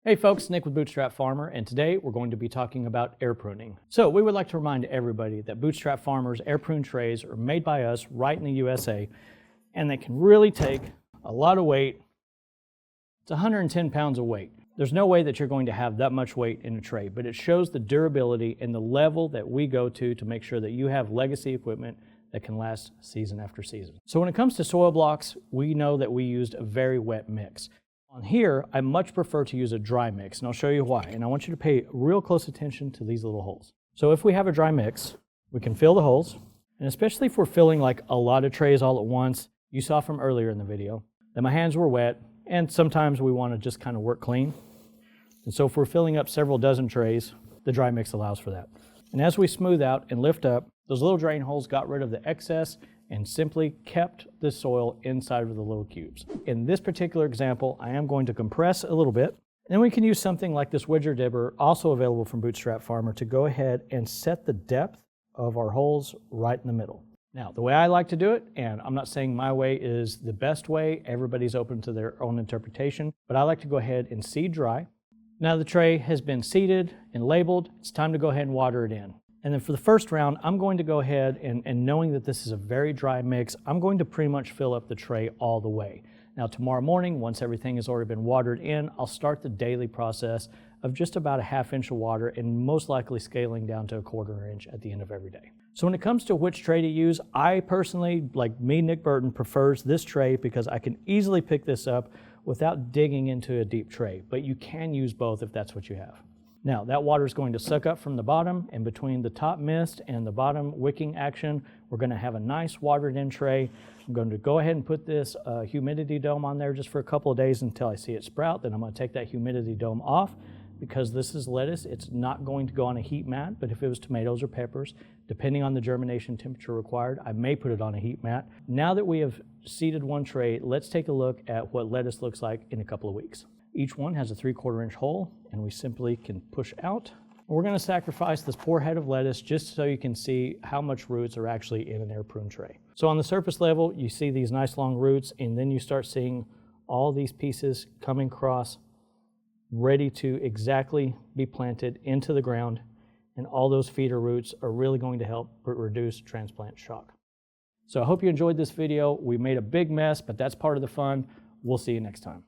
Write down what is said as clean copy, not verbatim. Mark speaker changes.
Speaker 1: Hey folks, Nick with Bootstrap Farmer, and today we're going to be talking about air pruning. So we would like to remind everybody that Bootstrap Farmer's air prune trays are made by us right in the USA, and they can really take a lot of weight. It's 110 pounds of weight. There's no way that you're going to have that much weight in a tray, but it shows the durability and the level that we go to make sure that you have legacy equipment that can last season after season. So when it comes to soil blocks, we know that we used a very wet mix. On here, I much prefer to use a dry mix, and I'll show you why. And I want you to pay real close attention to these little holes. So if we have a dry mix, we can fill the holes, and especially if we're filling like a lot of trays all at once, you saw from earlier in the video that my hands were wet, and sometimes we want to just kind of work clean. And so if we're filling up several dozen trays, the dry mix allows for that. And as we smooth out and lift up, those little drain holes got rid of the excess and simply kept the soil inside of the little cubes. In this particular example, I am going to compress a little bit. Then we can use something like this wedger dibber, also available from Bootstrap Farmer, to go ahead and set the depth of our holes right in the middle. Now, the way I like to do it, and I'm not saying my way is the best way, everybody's open to their own interpretation, but I like to go ahead and seed dry. Now the tray has been seeded and labeled, it's time to go ahead and water it in. And then for the first round, I'm going to go ahead and knowing that this is a very dry mix, I'm going to pretty much fill up the tray all the way. Now tomorrow morning, once everything has already been watered in, I'll start the daily process of just about a ½ inch of water and most likely scaling down to a ¼ inch at the end of every day. So when it comes to which tray to use, I personally, like me, Nick Burton, prefers this tray because I can easily pick this up without digging into a deep tray, but you can use both if that's what you have. Now that water is going to suck up from the bottom, and between the top mist and the bottom wicking action, we're going to have a nice watered in tray. I'm going to go ahead and put this humidity dome on there just for a couple of days until I see it sprout. Then I'm going to take that humidity dome off. Because this is lettuce, it's not going to go on a heat mat, but if it was tomatoes or peppers, depending on the germination temperature required, I may put it on a heat mat. Now that we have seeded one tray, let's take a look at what lettuce looks like in a couple of weeks. Each one has a 3/4 inch hole, and we simply can push out. We're going to sacrifice this poor head of lettuce just so you can see how much roots are actually in an air prune tray. So on the surface level, you see these nice long roots, and then you start seeing all these pieces coming across, ready to exactly be planted into the ground, and all those feeder roots are really going to help reduce transplant shock. So I hope you enjoyed this video. We made a big mess, but that's part of the fun. We'll see you next time.